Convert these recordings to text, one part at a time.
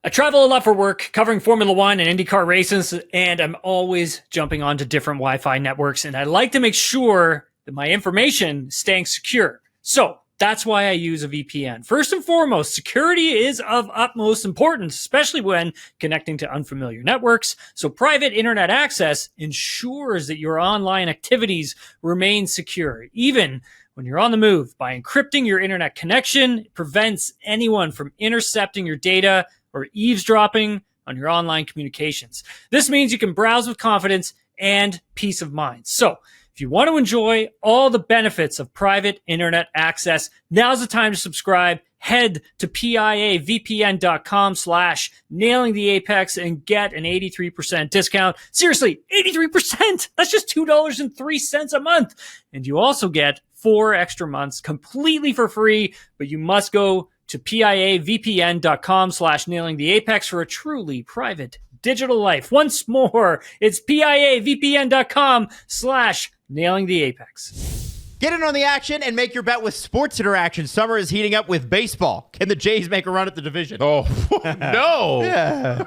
I travel a lot for work, covering Formula One and IndyCar races, and I'm always jumping onto different Wi-Fi networks, and I like to make sure that my information is staying secure. So that's why I use a VPN. First and foremost, security is of utmost importance, especially when connecting to unfamiliar networks. So private internet access ensures that your online activities remain secure, even when you're on the move. By encrypting your internet connection, it prevents anyone from intercepting your data or eavesdropping on your online communications. This means you can browse with confidence and peace of mind. So if you want to enjoy all the benefits of private internet access, now's the time to subscribe. Head to piavpn.com/nailingtheapex and get an 83% discount. Seriously, 83%! That's just $2.03 a month. And you also get 4 extra months completely for free, but you must go to piavpn.com/nailingtheapex for a truly private digital life. Once more, it's piavpn.com/nailingtheapex. Get in on the action and make your bet with Sports Interaction. Summer is heating up with baseball. Can the Jays make a run at the division? Oh, no. Yeah.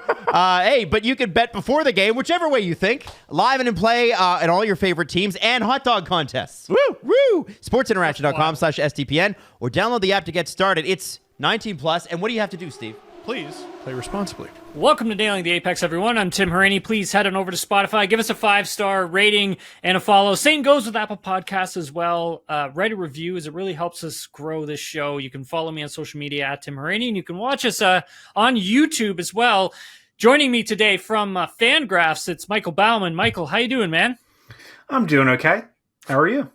Hey, but you can bet before the game, whichever way you think. Live and in play and all your favorite teams and hot dog contests. Woo! Woo! SportsInteraction.com/STPN or download the app to get started. It's 19 plus. And what do you have to do, Steve? Please play responsibly. Welcome to Nailing the Apex, everyone. I'm Tim Hauraney. Please head on over to Spotify. Give us a 5-star rating and a follow. Same goes with Apple Podcasts as well. Write a review as it really helps us grow this show. You can follow me on social media at Tim Hauraney, and you can watch us on YouTube as well. Joining me today from FanGraphs, it's Michael Baumann. Michael, how you doing, man? I'm doing okay. How are you?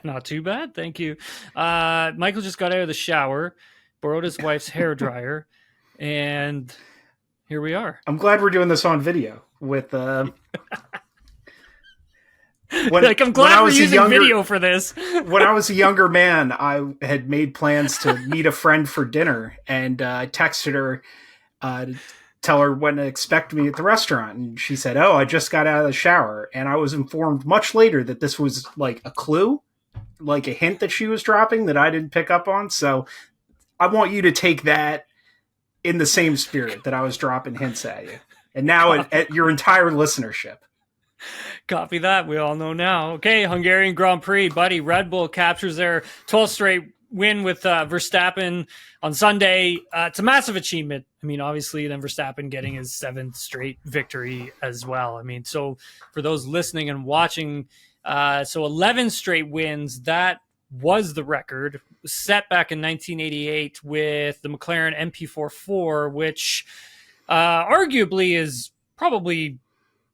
Not too bad, thank you. Michael just got out of the shower, borrowed his wife's hairdryer, and here we are. I'm glad we're doing this on video with I'm glad we're using video for this. When I was a younger man, I had made plans to meet a friend for dinner, and I texted her to tell her when to expect me at the restaurant. And she said, "Oh, I just got out of the shower." And I was informed much later that this was like a clue, like a hint that she was dropping that I didn't pick up on. So I want you to take that in the same spirit that I was dropping hints at you. And now at your entire listenership. Copy that. We all know now. Okay, Hungarian Grand Prix, buddy. Red Bull captures their 12th straight win with Verstappen on Sunday. It's a massive achievement. I mean, obviously, then Verstappen getting his 7th straight victory as well. I mean, so for those listening and watching, so 11 straight wins, that was the record set back in 1988 with the McLaren MP44, which arguably is probably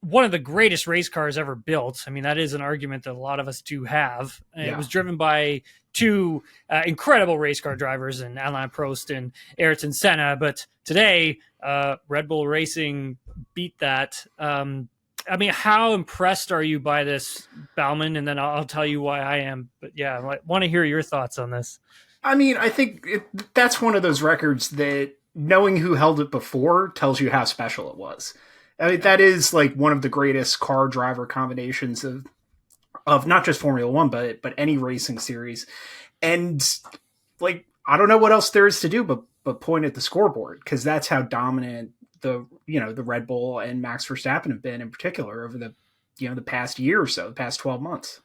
one of the greatest race cars ever built. I mean, that is an argument that a lot of us do have. Yeah. It was driven by two incredible race car drivers in Alain Prost and Ayrton Senna. But today, Red Bull Racing beat that. I mean, how impressed are you by this, Baumann? And then I'll tell you why I am. But yeah, I want to hear your thoughts on this. I mean, I think that's one of those records that knowing who held it before tells you how special it was. I mean, that is like one of the greatest car driver combinations of not just Formula One, but any racing series. And like, I don't know what else there is to do but point at the scoreboard, because that's how dominant the Red Bull and Max Verstappen have been in particular over the past year or so, the past 12 months.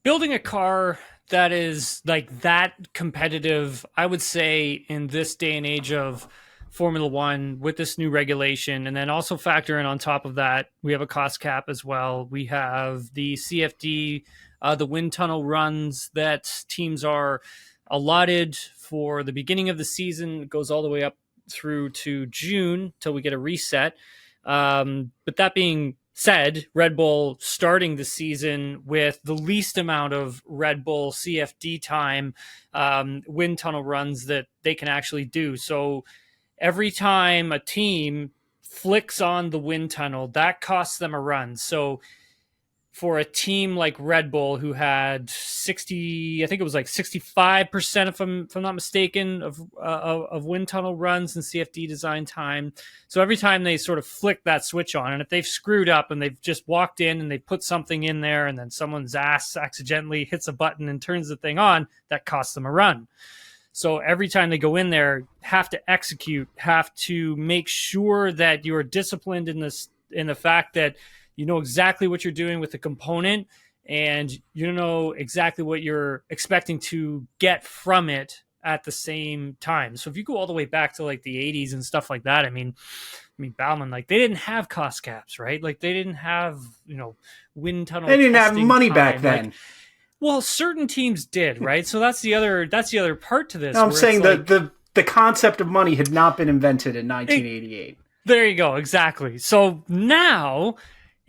Building a car that is like that competitive, I would say, in this day and age of Formula One with this new regulation, and then also factor in on top of that, we have a cost cap as well. We have the CFD, the wind tunnel runs that teams are allotted for the beginning of the season. It goes all the way up through to June till we get a reset. But that being said, Red Bull starting the season with the least amount of Red Bull CFD time, wind tunnel runs that they can actually do. So every time a team flicks on the wind tunnel, that costs them a run. So for a team like Red Bull, who had 60, I think it was like 65%, if I'm not mistaken, of wind tunnel runs and CFD design time. So every time they sort of flick that switch on, and if they've screwed up and they've just walked in and they put something in there and then someone's ass accidentally hits a button and turns the thing on, that costs them a run. So every time they go in there, have to execute, have to make sure that you are disciplined in the fact that you know exactly what you're doing with the component, and you know exactly what you're expecting to get from it at the same time. So if you go all the way back to like the 80s and stuff like that, I mean Baumann, like they didn't have cost caps, right? Like they didn't have, wind tunnel. They didn't have money time. back then. Well, certain teams did, right? So that's the other part to this. No, I'm saying that the concept of money had not been invented in 1988. There you go, exactly. So now,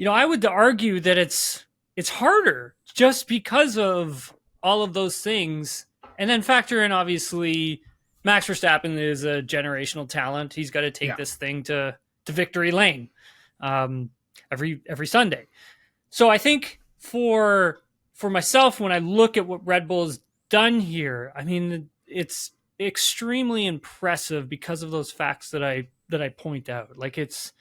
I would argue that it's harder just because of all of those things, and then factor in obviously Max Verstappen is a generational talent. He's got to take this thing to victory lane every Sunday. So I think for myself, when I look at what Red Bull has done here, I mean, it's extremely impressive because of those facts that I point out. Like it's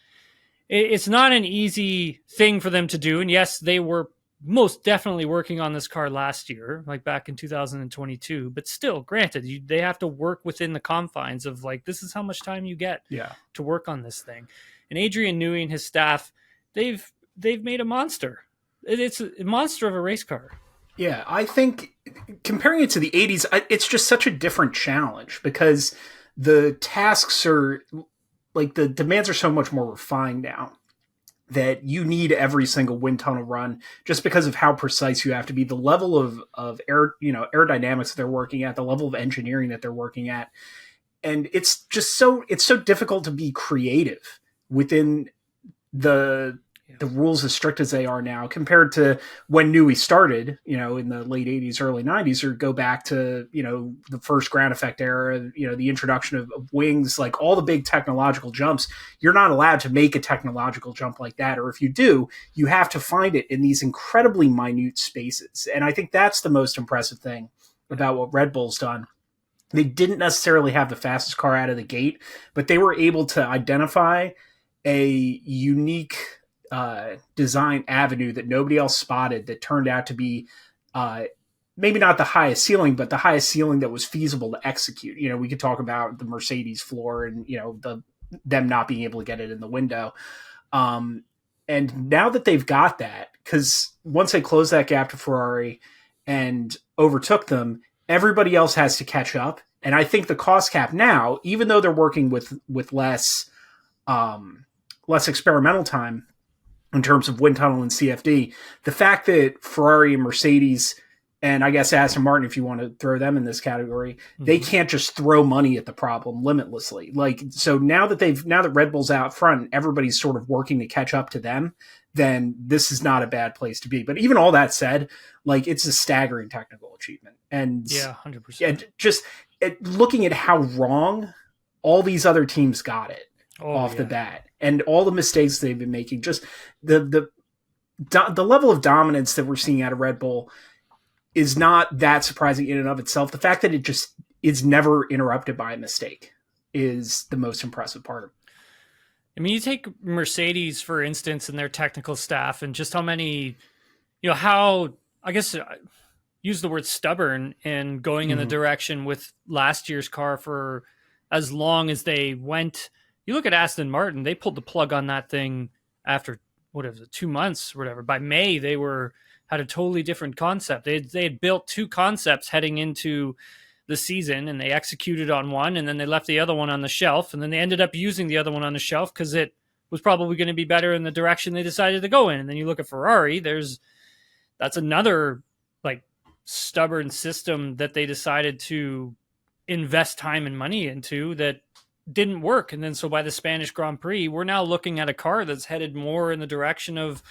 not an easy thing for them to do. And yes, they were most definitely working on this car last year, like back in 2022, but still, granted, they have to work within the confines of like, this is how much time you get to work on this thing. And Adrian Newey and his staff, they've made a monster. It's a monster of a race car. Yeah, I think comparing it to the 80s, it's just such a different challenge because the tasks are like the demands are so much more refined now that you need every single wind tunnel run just because of how precise you have to be, the level of air, aerodynamics that they're working at, the level of engineering that they're working at. And it's just so difficult to be creative within the rules as strict as they are now compared to when Newey started, in the late 80s, early 90s, or go back to, the first ground effect era, the introduction of wings, like all the big technological jumps. You're not allowed to make a technological jump like that. Or if you do, you have to find it in these incredibly minute spaces. And I think that's the most impressive thing about what Red Bull's done. They didn't necessarily have the fastest car out of the gate, but they were able to identify a unique design avenue that nobody else spotted that turned out to be maybe not the highest ceiling, but the highest ceiling that was feasible to execute. We could talk about the Mercedes floor and, them not being able to get it in the window. And now that they've got that, because once they closed that gap to Ferrari and overtook them, everybody else has to catch up. And I think the cost cap now, even though they're working with less experimental time, in terms of wind tunnel and CFD, the fact that Ferrari and Mercedes, and I guess Aston Martin, if you want to throw them in this category, they can't just throw money at the problem limitlessly. Like, so now that Red Bull's out front, everybody's sort of working to catch up to them, then this is not a bad place to be. But even all that said, like, it's a staggering technical achievement. And 100%. And just looking at how wrong all these other teams got it off the bat, and all the mistakes they've been making, just the level of dominance that we're seeing out of Red Bull is not that surprising in and of itself. The fact that it just is never interrupted by a mistake is the most impressive part of it. I mean, you take Mercedes, for instance, and their technical staff, and just how many, how, I guess, use the word stubborn in going in the direction with last year's car for as long as they went. You look at Aston Martin, they pulled the plug on that thing after, 2 months or whatever. By May, they had a totally different concept. They had built two concepts heading into the season, and they executed on one, and then they left the other one on the shelf, and then they ended up using the other one on the shelf because it was probably going to be better in the direction they decided to go in. And then you look at Ferrari, that's another like stubborn system that they decided to invest time and money into that didn't work. And then so by the Spanish Grand Prix, we're now looking at a car that's headed more in the direction of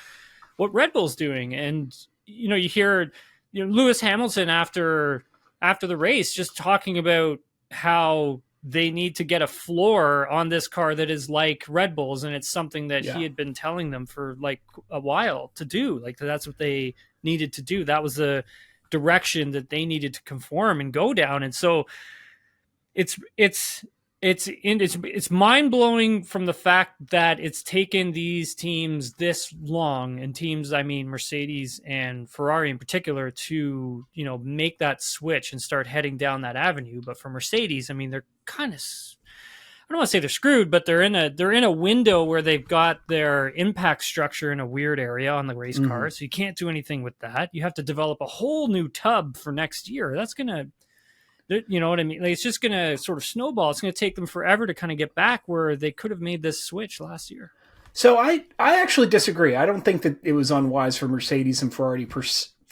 what Red Bull's doing. And you hear Lewis Hamilton after the race just talking about how they need to get a floor on this car that is like Red Bull's, and it's something that he had been telling them for like a while to do. Like that's what they needed to do. That was the direction that they needed to conform and go down. And so it's It's mind-blowing from the fact that it's taken these teams this long, and teams, I mean Mercedes and Ferrari in particular, to make that switch and start heading down that avenue. But for Mercedes, I mean, they're kind of, I don't want to say they're screwed, but they're in a window where they've got their impact structure in a weird area on the race car, so you can't do anything with that. You have to develop a whole new tub for next year. That's gonna, you know what I mean? Like, it's just going to sort of snowball. It's going to take them forever to kind of get back where they could have made this switch last year. So I actually disagree. I don't think that it was unwise for Mercedes and Ferrari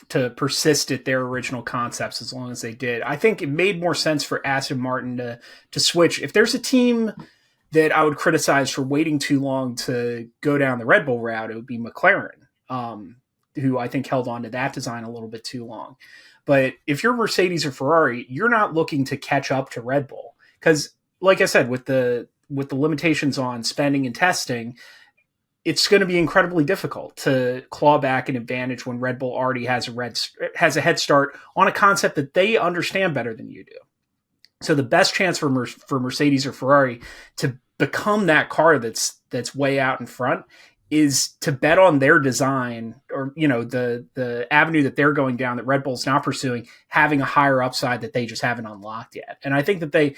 to persist at their original concepts as long as they did. I think it made more sense for Aston Martin to switch. If there's a team that I would criticize for waiting too long to go down the Red Bull route, it would be McLaren, who I think held on to that design a little bit too long. But if you're Mercedes or Ferrari, you're not looking to catch up to Red Bull because, like I said, with the limitations on spending and testing, it's going to be incredibly difficult to claw back an advantage when Red Bull already has a head start on a concept that they understand better than you do. So the best chance for Mercedes or Ferrari to become that car that's way out in front is to bet on their design, or the avenue that they're going down that Red Bull's not pursuing, having a higher upside that they just haven't unlocked yet. And I think that they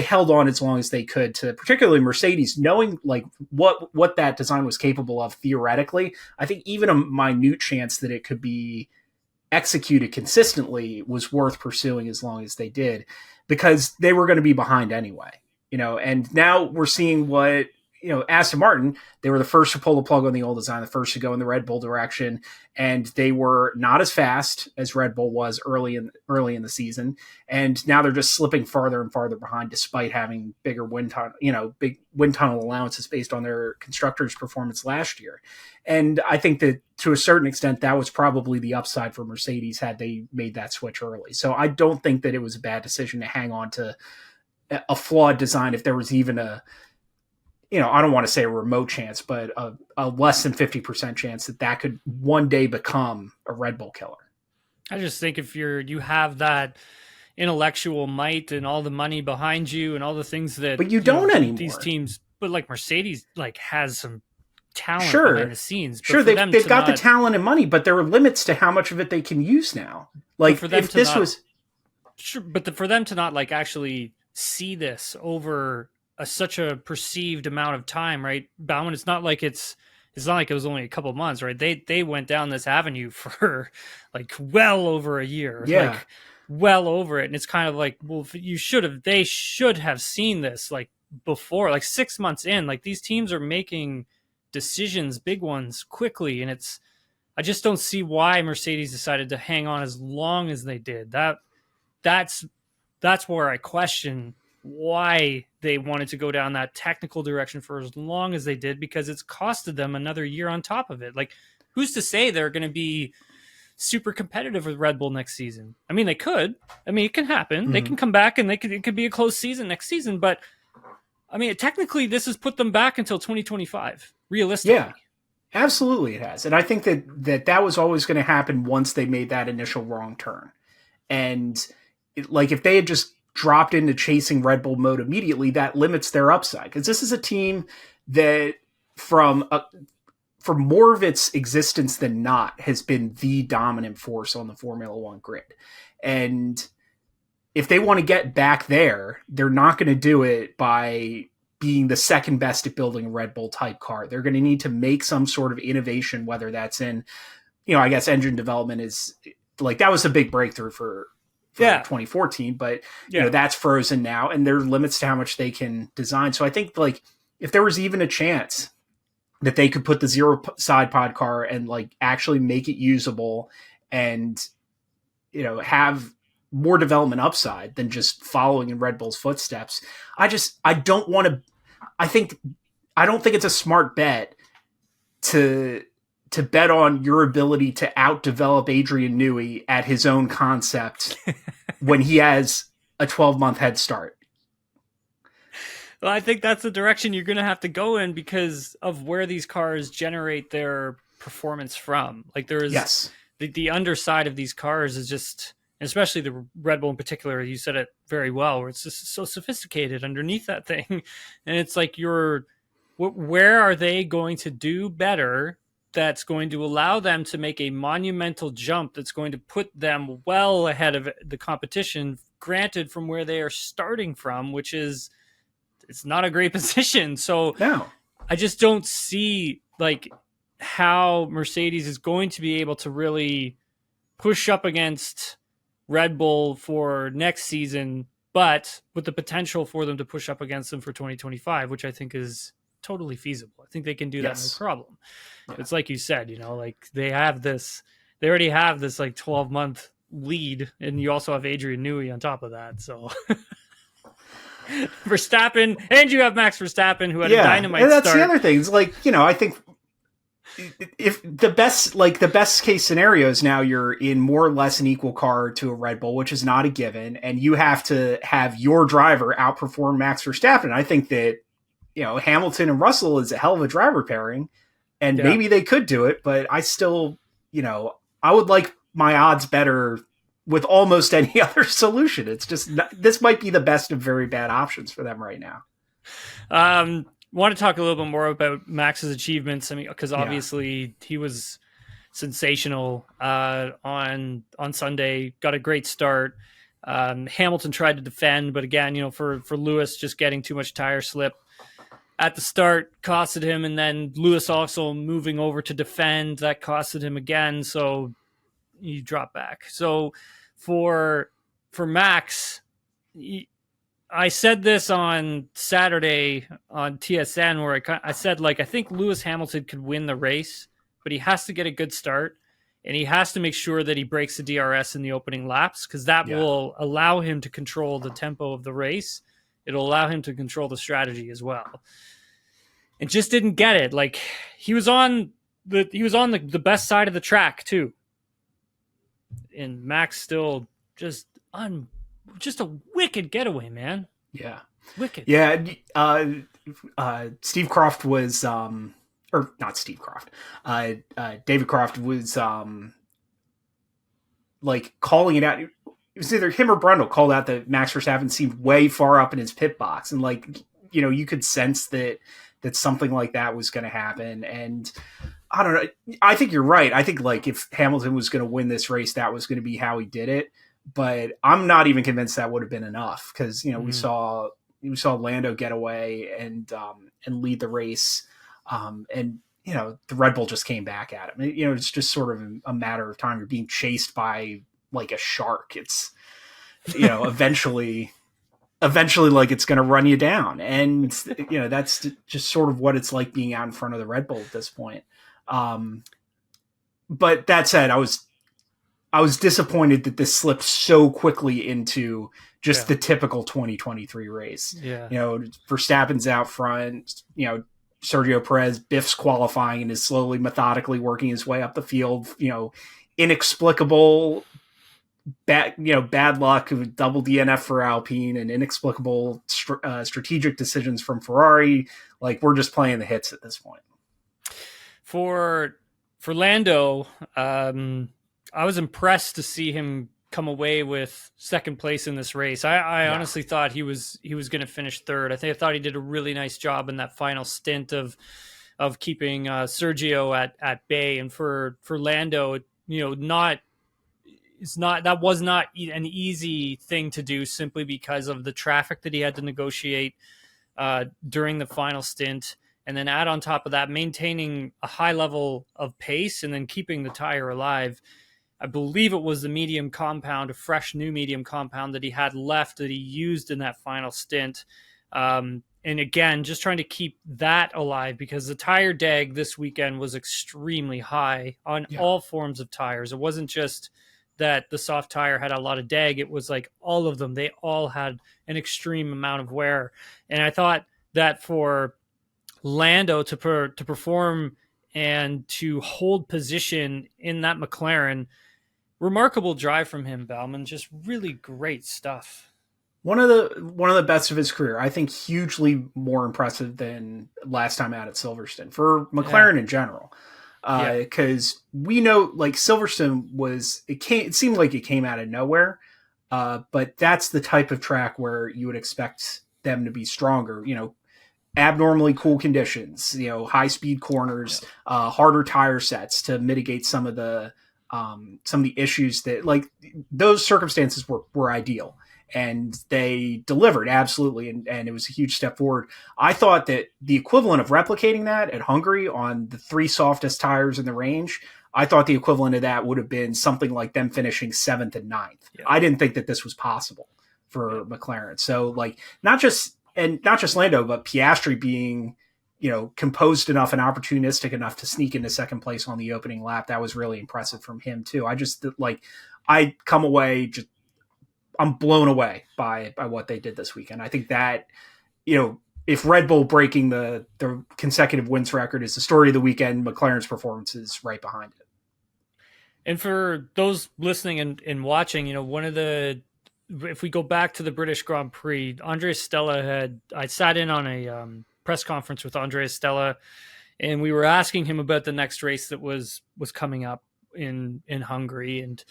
held on as long as they could to, particularly Mercedes, knowing like what that design was capable of theoretically. I think even a minute chance that it could be executed consistently was worth pursuing as long as they did, because they were going to be behind anyway. And now we're seeing what. Aston Martin, they were the first to pull the plug on the old design, the first to go in the Red Bull direction, and they were not as fast as Red Bull was early in the season, and now they're just slipping farther and farther behind, despite having big wind tunnel allowances based on their constructors' performance last year. And I think that to a certain extent, that was probably the upside for Mercedes had they made that switch early. So I don't think that it was a bad decision to hang on to a flawed design if there was even a I don't want to say a remote chance, but a less than 50% chance that could one day become a Red Bull killer. I just think if you have that intellectual might and all the money behind you and all the things that, but you don't anymore. These teams, but like Mercedes, like has some talent behind the scenes. Sure, they've got the talent and money, but there are limits to how much of it they can use now. Like for them for them to not like actually see this over such a perceived amount of time, right? Baumann, it's not like it was only a couple of months, right? They went down this avenue for like well over a year, like well over it. And it's kind of like, well, they should have seen this like before, like 6 months in. Like these teams are making decisions, big ones, quickly, and I just don't see why Mercedes decided to hang on as long as they did. That's where I question why they wanted to go down that technical direction for as long as they did, because it's costed them another year on top of it. Like, who's to say they're going to be super competitive with Red Bull next season? I mean, they could. I mean, it can happen. Mm-hmm. They can come back and it could be a close season next season. But I mean, technically, this has put them back until 2025, realistically. Yeah, absolutely it has. And I think that was always going to happen once they made that initial wrong turn. And if they had just dropped into chasing Red Bull mode immediately, that limits their upside. Because this is a team that for more of its existence than not has been the dominant force on the Formula One grid. And if they want to get back there, they're not going to do it by being the second best at building a Red Bull type car. They're going to need to make some sort of innovation, whether that's in, I guess engine development is like, that was a big breakthrough for 2014, but that's frozen now, and there are limits to how much they can design. So I think like if there was even a chance that they could put the zero side pod car and like actually make it usable and have more development upside than just following in Red Bull's footsteps, I don't think it's a smart bet to bet on your ability to outdevelop Adrian Newey at his own concept when he has a 12-month head start. Well, I think that's the direction you're going to have to go in because of where these cars generate their performance from. Like there is the underside of these cars is just, and especially the Red Bull in particular. You said it very well, where it's just so sophisticated underneath that thing. And it's like, where are they going to do better that's going to allow them to make a monumental jump that's going to put them well ahead of the competition, granted from where they are starting from, which is, it's not a great position. So No. I just don't see like how Mercedes is going to be able to really push up against Red Bull for next season, but with the potential for them to push up against them for 2025, which I think is totally feasible. I think they can do that no problem. Yeah. It's like you said, like they already have this like 12-month lead, and you also have Adrian Newey on top of that. So Verstappen, and you have Max Verstappen, who had a dynamite and that's start. The other thing. It's like, I think if the best case scenario is now you're in more or less an equal car to a Red Bull, which is not a given, and you have to have your driver outperform Max Verstappen. I think that, Hamilton and Russell is a hell of a driver pairing, and maybe they could do it, but I still, I would like my odds better with almost any other solution. It's just, this might be the best of very bad options for them right now. Want to talk a little bit more about Max's achievements. I mean, because obviously he was sensational on Sunday, got a great start. Hamilton tried to defend, but again, for Lewis, just getting too much tire slip at the start costed him, and then Lewis also moving over to defend, that costed him again, so he dropped back. So for Max, I said this on Saturday on TSN, where I said, like, I think Lewis Hamilton could win the race, but he has to get a good start, and he has to make sure that he breaks the DRS in the opening laps, because that will allow him to control the tempo of the race. It'll allow him to control the strategy as well. And just didn't get it. Like, he was on the best side of the track too. And Max still just a wicked getaway, man. Yeah. Wicked. Yeah. Steve Croft was or not Steve Croft. David Croft was like calling it out. It was either him or Brundle called out that Max Verstappen seemed way far up in his pit box. And like, you could sense that something like that was going to happen. And I don't know. I think you're right. I think like if Hamilton was going to win this race, that was going to be how he did it. But I'm not even convinced that would have been enough, because, we saw Lando get away and lead the race. And, the Red Bull just came back at him. It's just sort of a matter of time. You're being chased by like a shark. It's, eventually like it's going to run you down. And, that's just sort of what it's like being out in front of the Red Bull at this point. But that said, I was disappointed that this slipped so quickly into just the typical 2023 race. Yeah. Verstappen's out front, Sergio Perez biffs qualifying and is slowly, methodically working his way up the field, inexplicable bad luck of double DNF for Alpine and inexplicable strategic decisions from Ferrari. Like, we're just playing the hits at this point. For Lando, I was impressed to see him come away with second place in this race. I honestly thought he was going to finish third. I thought he did a really nice job in that final stint of keeping Sergio at bay. And for Lando, that was not an easy thing to do, simply because of the traffic that he had to negotiate during the final stint. And then add on top of that, maintaining a high level of pace and then keeping the tire alive. I believe it was the medium compound, a fresh new medium compound that he had left that he used in that final stint. And again, just trying to keep that alive, because the tire deg this weekend was extremely high on all forms of tires. It wasn't just that the soft tire had a lot of deg. It was like all of them. They all had an extreme amount of wear. And I thought that for Lando to perform and to hold position in that McLaren, remarkable drive from him, Baumann. Just really great stuff. One of the best of his career. I think hugely more impressive than last time out at Silverstone for McLaren in general. because we know like Silverstone it seemed like it came out of nowhere, but that's the type of track where you would expect them to be stronger. Abnormally cool conditions, high speed corners, harder tire sets to mitigate some of the issues that like those circumstances were ideal. And they delivered absolutely, and it was a huge step forward. I thought that the equivalent of replicating that at Hungary on the 3 softest tires in the range, I thought the equivalent of that would have been something like them finishing 7th and 9th. Yeah. I didn't think that this was possible for McLaren. So like not just Lando, but Piastri being, composed enough and opportunistic enough to sneak into second place on the opening lap. That was really impressive from him too. I come away I'm blown away by what they did this weekend. I think that, if Red Bull breaking the consecutive wins record is the story of the weekend, McLaren's performance is right behind it. And for those listening and watching, if we go back to the British Grand Prix, Andrea Stella I sat in on a press conference with Andrea Stella, and we were asking him about the next race that was coming up in Hungary. And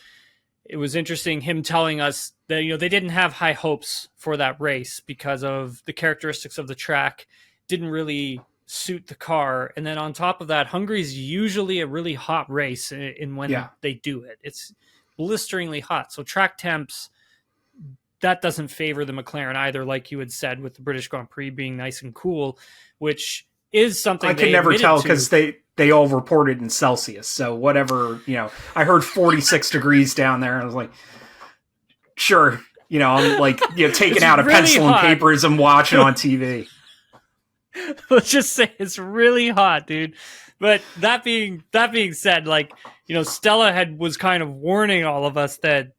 it was interesting him telling us that, they didn't have high hopes for that race because of the characteristics of the track didn't really suit the car. And then on top of that, Hungary is usually a really hot race in when they do it. It's blisteringly hot. So track temps, that doesn't favor the McLaren either, like you had said, with the British Grand Prix being nice and cool, which is something I can never tell because they all reported in Celsius. So whatever, I heard 46 degrees down there. And I was like, sure. I'm like, taking out a really pencil hot. And paper as I'm watching on TV. Let's just say it's really hot, dude. But that being said, like, Stella was kind of warning all of us that,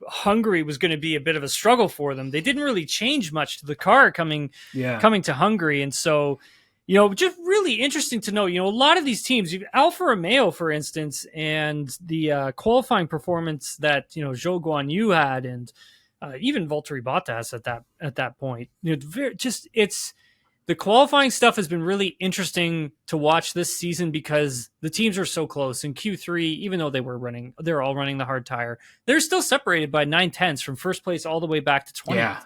Hungary was going to be a bit of a struggle for them. They didn't really change much to the car coming to Hungary. And so, just really interesting to know, a lot of these teams, Alfa Romeo, for instance, and the qualifying performance that, Zhou Guanyu had, and even Valtteri Bottas at that point, the qualifying stuff has been really interesting to watch this season because the teams are so close. In Q3, even though they're all running the hard tire, they're still separated by 9/10 from first place all the way back to 20th. Yeah.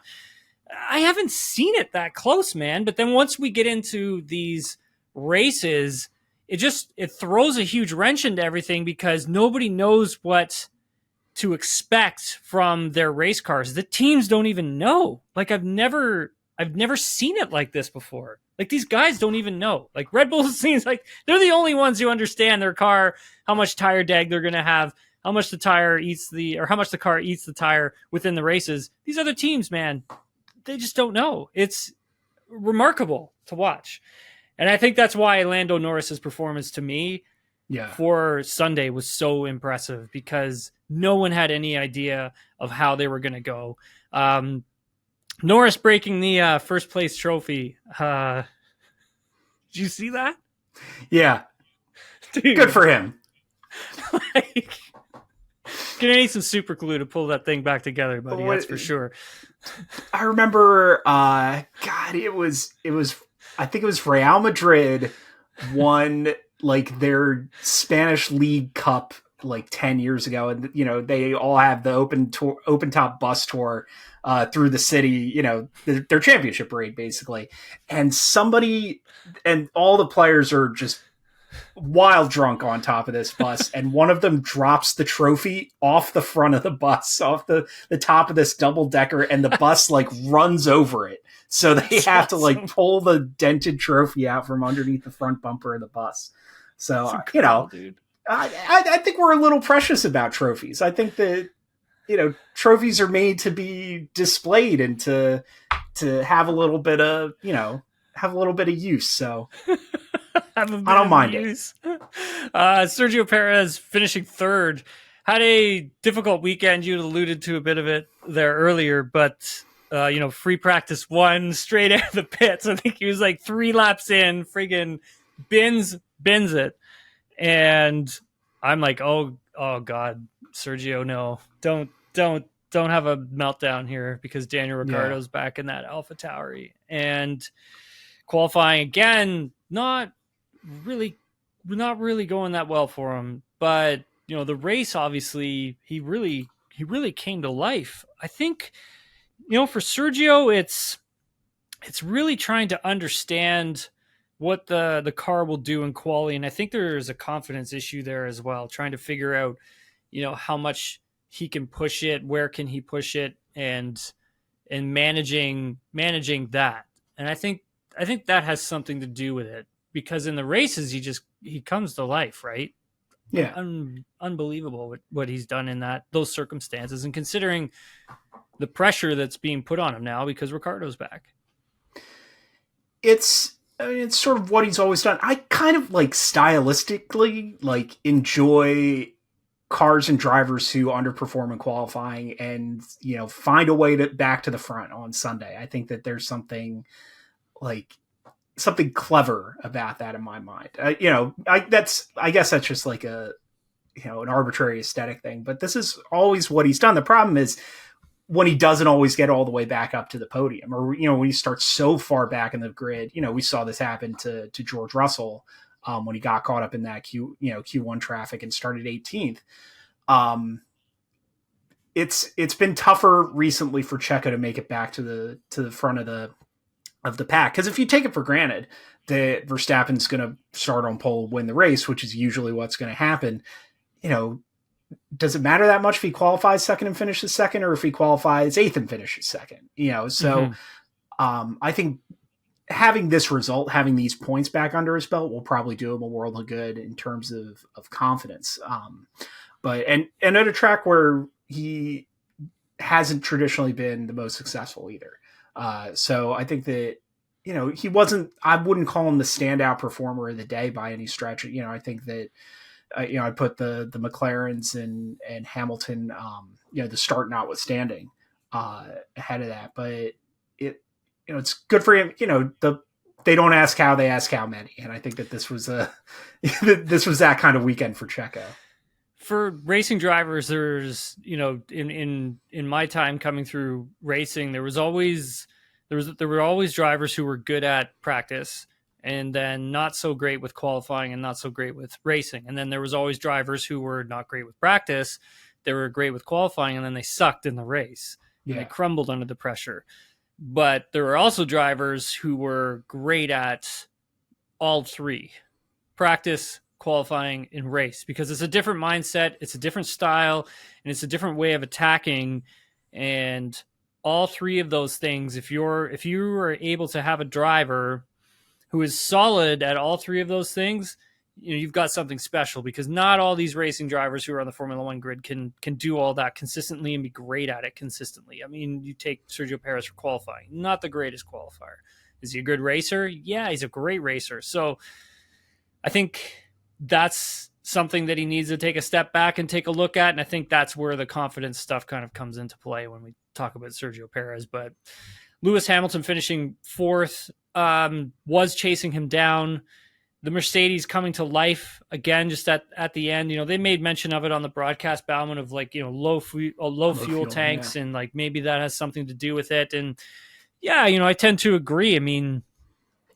I haven't seen it that close, man. But then once we get into these races, it throws a huge wrench into everything because nobody knows what to expect from their race cars. The teams don't even know. Like I've never seen it like this before. Like these guys don't even know. Like Red Bull seems like they're the only ones who understand their car, how much tire drag they're going to have, how much the car eats how much the car eats the tire within the races. These other teams, man, they just don't know. It's remarkable to watch. And I think that's why Lando Norris's performance to me for Sunday was so impressive because no one had any idea of how they were going to go. Norris breaking the first place trophy. Did you see that? Yeah. Dude. Good for him. Gonna need some super glue to pull that thing back together, buddy. That's for sure. I remember, it was, I think it was Real Madrid won like their Spanish League Cup like 10 years ago. And, they all have the open top bus tour through the city, their championship parade basically. And all the players are just wild drunk on top of this bus. And one of them drops the trophy off the front of the bus, off the top of this double decker. And the bus like runs over it. So they have to like pull the dented trophy out from underneath the front bumper of the bus. So, dude. I think we're a little precious about trophies. I think that, trophies are made to be displayed and to have a little bit of, use. So I don't mind it. Sergio Perez finishing third had a difficult weekend. You alluded to a bit of it there earlier, but free practice 1 straight out of the pits. I think he was like 3 laps in, friggin' bins it. And I'm like, oh God, Sergio, no, don't have a meltdown here because Daniel Ricciardo's back in that AlphaTauri. And qualifying again, not really not really going that well for him. But the race, obviously, he really came to life. I think for Sergio, it's really trying to understand what the car will do in quali, and I think there's a confidence issue there as well, trying to figure out how much he can push it, where can he push it, and managing that. And I think that has something to do with it, because in the races he comes to life, right? Yeah. Unbelievable what he's done in those circumstances, and considering the pressure that's being put on him now because Ricciardo's back. It's sort of what he's always done. I kind of stylistically enjoy cars and drivers who underperform in qualifying and find a way back to the front on Sunday. I think that there's something clever about that in my mind. I guess that's just like an arbitrary aesthetic thing, but this is always what he's done. The problem is when he doesn't always get all the way back up to the podium, or when he starts so far back in the grid. We saw this happen to George Russell when he got caught up in that Q1 traffic and started 18th. It's been tougher recently for Checo to make it back to the front of the pack, because if you take it for granted that Verstappen's going to start on pole, win the race, which is usually what's going to happen, does it matter that much if he qualifies second and finishes second, or if he qualifies eighth and finishes second? I think having this result, having these points back under his belt, will probably do him a world of good in terms of confidence. But at a track where he hasn't traditionally been the most successful either. So I think that, he wasn't, I wouldn't call him the standout performer of the day by any stretch. I think that, I put the McLarens and Hamilton, the start notwithstanding, ahead of that. But it's good for him. They don't ask how, they ask how many. And I think that this was that kind of weekend for Checo. For racing drivers, there's in my time coming through racing, there were always drivers who were good at practice, and then not so great with qualifying and not so great with racing. And then there was always drivers who were not great with practice, they were great with qualifying, and then they sucked in the race. Yeah. They crumbled under the pressure. But there were also drivers who were great at all three: practice, qualifying, and race, because it's a different mindset, it's a different style, and it's a different way of attacking. And all three of those things, if you are able to have a driver who is solid at all three of those things, you've got something special, because not all these racing drivers who are on the Formula One grid can do all that consistently and be great at it consistently. I mean, you take Sergio Perez for qualifying, not the greatest qualifier. Is he a good racer? Yeah, he's a great racer. So I think that's something that he needs to take a step back and take a look at. And I think that's where the confidence stuff kind of comes into play when we talk about Sergio Perez. But Lewis Hamilton finishing fourth, was chasing him down. The Mercedes coming to life again, just at the end. They made mention of it on the broadcast, Baumann, of low fuel tanks, yeah. And maybe that has something to do with it. And yeah, I tend to agree. I mean,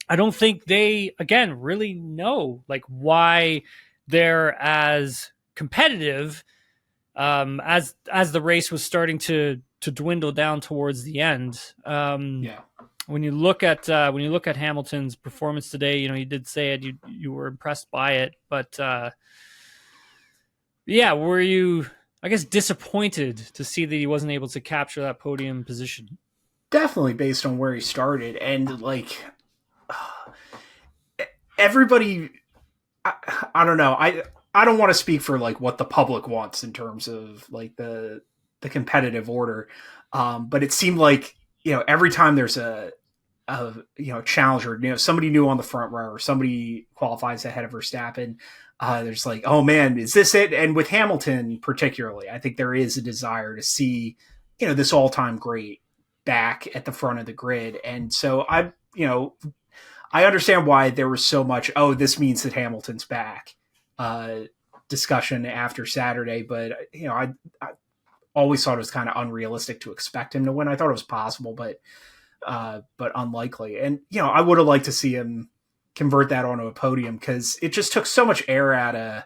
I don't think they, again, really know why they're as competitive as the race was starting to dwindle down towards the end. Yeah. When you look at Hamilton's performance today, you did say it, you were impressed by it, but yeah, were you, I guess, disappointed to see that he wasn't able to capture that podium position? Definitely, based on where he started, and everybody, I don't know, I don't want to speak for what the public wants in terms of the competitive order, but it seemed every time there's a challenger, somebody new on the front row, or somebody qualifies ahead of Verstappen, there's oh man, is this it? And with Hamilton particularly, I think there is a desire to see this all-time great back at the front of the grid. And so I understand why there was so much, this means that Hamilton's back discussion after Saturday, but I always thought it was kind of unrealistic to expect him to win. I thought it was possible, but unlikely. And I would have liked to see him convert that onto a podium, because it just took so much air out of,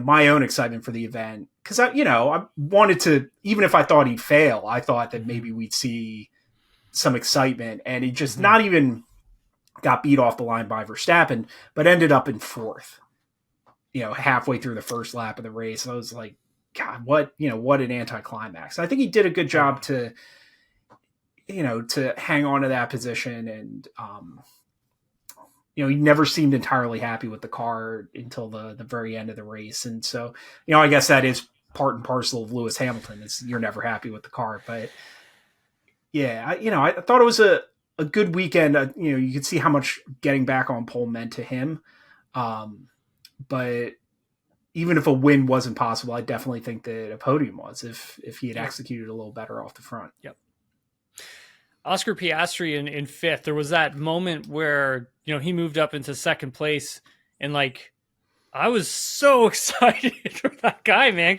my own excitement for the event. Because I wanted to, even if I thought he'd fail, I thought that maybe we'd see some excitement, and he just not even got beat off the line by Verstappen, but ended up in fourth, halfway through the first lap of the race. I was like, God, what an anticlimax. I think he did a good job to hang on to that position. And, he never seemed entirely happy with the car until the very end of the race. And so, I guess that is part and parcel of Lewis Hamilton, is you're never happy with the car. But yeah, I thought it was a good weekend. You could see how much getting back on pole meant to him. But even if a win wasn't possible, I definitely think that a podium was, if he had executed a little better off the front. Yep. Oscar Piastri in fifth, there was that moment where, he moved up into second place, and I was so excited for that guy, man.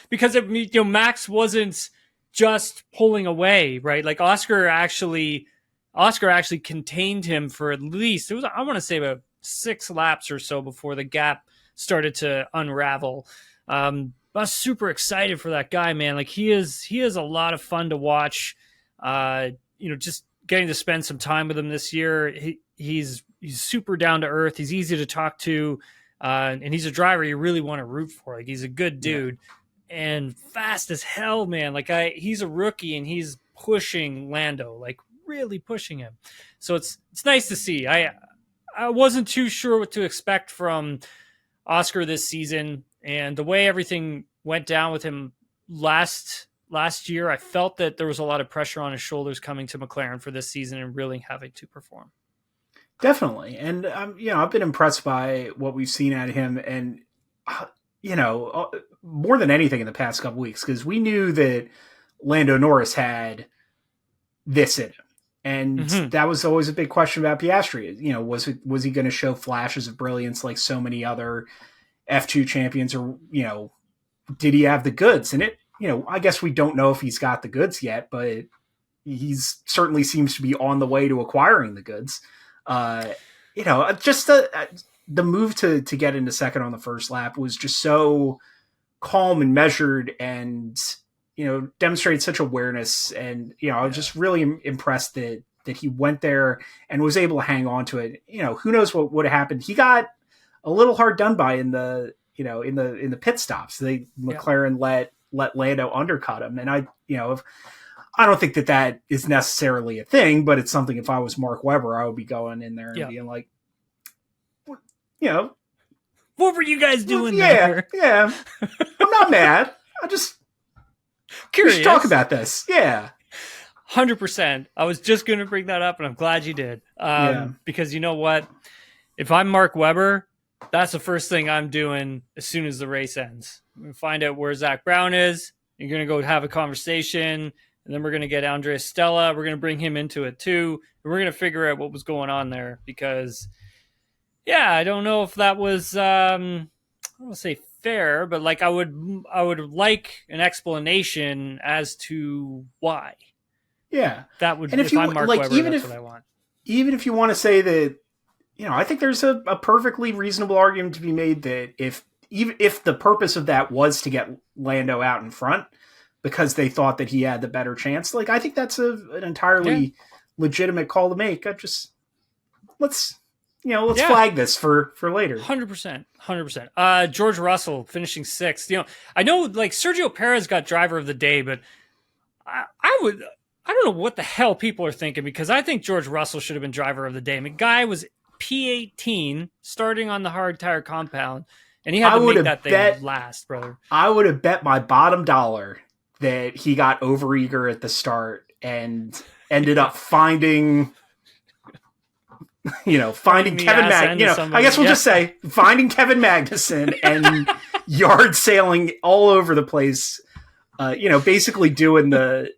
Because Max wasn't just pulling away, right? Like Oscar actually contained him for at least, I want to say about 6 laps or so before the gap started to unravel. I was super excited for that guy, man. Like he is a lot of fun to watch. Just getting to spend some time with him this year. He's super down to earth. He's easy to talk to. And he's a driver you really want to root for. Like he's a good dude and fast as hell, man. He's a rookie and he's pushing Lando, really pushing him. So it's nice to see. I wasn't too sure what to expect from Oscar this season, and the way everything went down with him last year, I felt that there was a lot of pressure on his shoulders coming to McLaren for this season and really having to perform. Definitely. And, I've been impressed by what we've seen out of him, and, more than anything in the past couple weeks, because we knew that Lando Norris had this in him. And that was always a big question about Piastri. Was he going to show flashes of brilliance like so many other F2 champions, or, did he have the goods? And I guess we don't know if he's got the goods yet, but he's certainly seems to be on the way to acquiring the goods. Just the move to get into second on the first lap was just so calm and measured, and, demonstrated such awareness. And, I was just really impressed that he went there and was able to hang on to it. Who knows what would have happened. He got a little hard done by in the pit stops. McLaren let Lando undercut him. And I don't think that is necessarily a thing, but it's something, if I was Mark Webber, I would be going in there and being like, what were you guys doing there? Yeah. I'm not mad. I just curious. We should talk about this. Yeah. 100%. I was just going to bring that up, and I'm glad you did. Because you know what? If I'm Mark Webber, that's the first thing I'm doing as soon as the race ends. I'm going to find out where Zach Brown is. You're going to go have a conversation, and then we're going to get Andrea Stella. We're going to bring him into it too, and we're going to figure out what was going on there. Because, I don't know if that was, I don't want to say fair, but I would like an explanation as to why. Yeah, that would. And if I'm Mark Webber, that's what I want. Even if you want to say that, I think there's a perfectly reasonable argument to be made that if the purpose of that was to get Lando out in front because they thought that he had the better chance, I think that's an entirely legitimate call to make. Let's flag this for later. 100%. George Russell finishing sixth. I know Sergio Perez got driver of the day, but I don't know what the hell people are thinking, because I think George Russell should have been driver of the day. I mean, guy was P18 starting on the hard tire compound, and he had to make that thing last, brother. I would have bet my bottom dollar that he got overeager at the start and ended up finding Kevin Magnussen. I guess we'll just say finding Kevin Magnussen and yard sailing all over the place. Basically doing the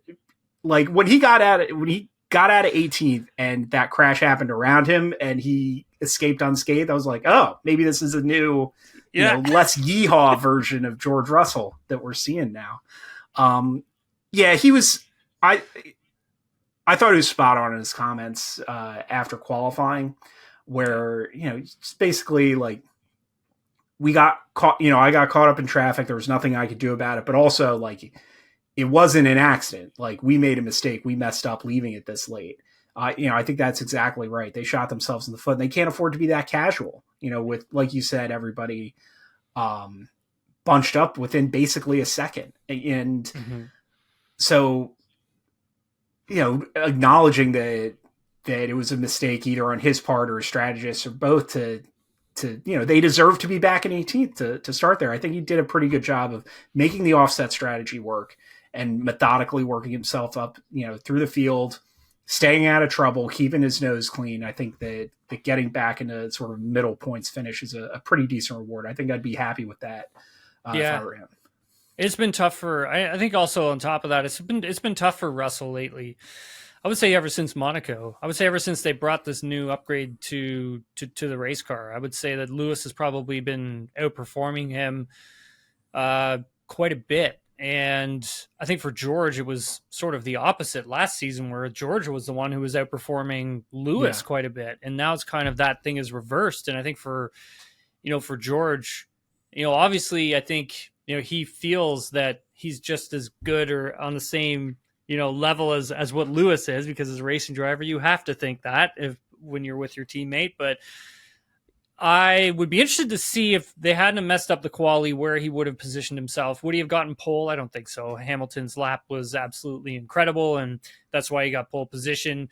when he got out of 18th and that crash happened around him and he escaped unscathed. I was like, oh, maybe this is a new, less yeehaw version of George Russell that we're seeing now. He was. I thought he was spot on in his comments after qualifying, where, it's basically like we got caught, I got caught up in traffic. There was nothing I could do about it, but also like it wasn't an accident. Like we made a mistake. We messed up leaving it this late. I think that's exactly right. They shot themselves in the foot, and they can't afford to be that casual, with, like you said, everybody bunched up within basically a second. And so, acknowledging that it was a mistake either on his part or a strategist or both to they deserve to be back in 18th to start there. I think he did a pretty good job of making the offset strategy work and methodically working himself up, through the field, staying out of trouble, keeping his nose clean. I think that getting back into sort of middle points finish is a pretty decent reward. I think I'd be happy with that. If I were him. It's been tough for, I think also on top of that, it's been tough for Russell lately. I would say ever since Monaco. I would say ever since they brought this new upgrade to the race car. I would say that Lewis has probably been outperforming him quite a bit. And I think for George, it was sort of the opposite last season, where George was the one who was outperforming Lewis quite a bit. And now it's kind of that thing is reversed. And I think for George, obviously I think, he feels that he's just as good or on the same, level as what Lewis is, because as a racing driver, you have to think that when you're with your teammate. But I would be interested to see if they hadn't messed up the quali, where he would have positioned himself. Would he have gotten pole? I don't think so. Hamilton's lap was absolutely incredible, and that's why he got pole position.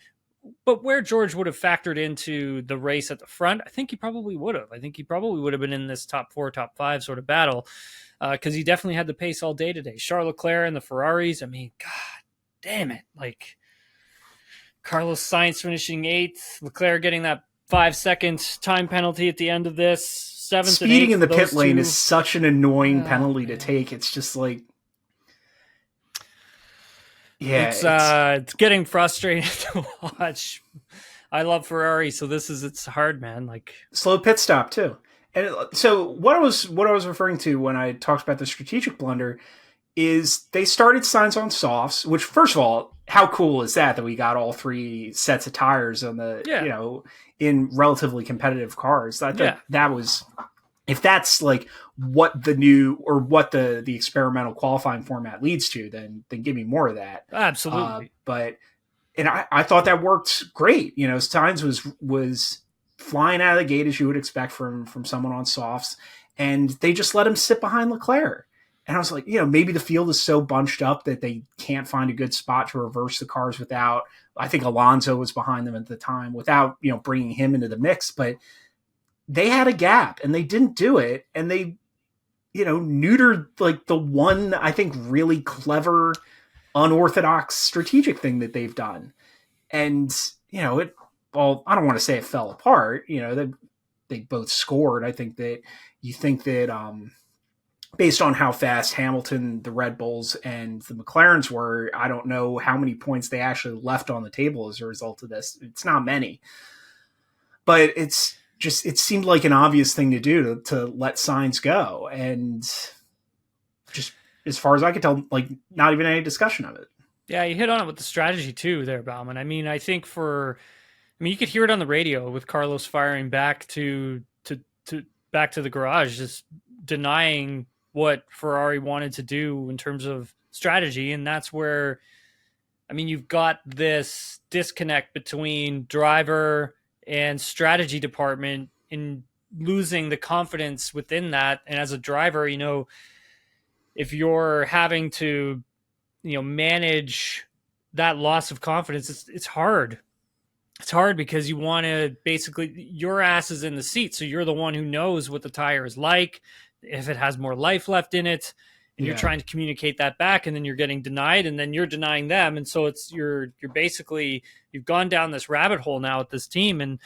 But where George would have factored into the race at the front, I think he probably would have. I think he probably would have been in this top 4, top 5 sort of battle, because he definitely had the pace all day today. Charles Leclerc and the Ferraris, I mean, God damn it. Like, Carlos Sainz finishing 8th, Leclerc getting that 5-second time penalty at the end of this. 7th speeding and 8th, in the pit lane two. is such an annoying penalty to take. It's just like, it's getting frustrating to watch. I love Ferrari, so it's hard, man. Like, slow pit stop too. And so what I was referring to when I talked about the strategic blunder is they started Sainz on softs, which, first of all, how cool is that we got all 3 sets of tires on the in relatively competitive cars. I think that was, if that's like what the new or what the experimental qualifying format leads to, then give me more of that. Absolutely. And I thought that worked great. Sainz was flying out of the gate as you would expect from someone on softs, and they just let him sit behind Leclerc. And I was like, maybe the field is so bunched up that they can't find a good spot to reverse the cars without, I think Alonso was behind them at the time, without, bringing him into the mix. But they had a gap and they didn't do it. And they, neutered like the one, I think, really clever, unorthodox strategic thing that they've done. And, I don't want to say it fell apart. They both scored. I think that based on how fast Hamilton, the Red Bulls, and the McLarens were, I don't know how many points they actually left on the table as a result of this. It's not many. But it seemed like an obvious thing to do to let Sainz go. And just as far as I could tell, like, not even any discussion of it. Yeah, you hit on it with the strategy too there, Baumann. I mean, you could hear it on the radio with Carlos firing back to the garage, just denying what Ferrari wanted to do in terms of strategy. And that's where, you've got this disconnect between driver and strategy department in losing the confidence within that. And as a driver, if you're having to, manage that loss of confidence, it's hard. It's hard because you want to basically, your ass is in the seat. So you're the one who knows what the tire is like, if it has more life left in it, and you're trying to communicate that back, and then you're getting denied, and then you're denying them. And so you're basically, you've gone down this rabbit hole now with this team. And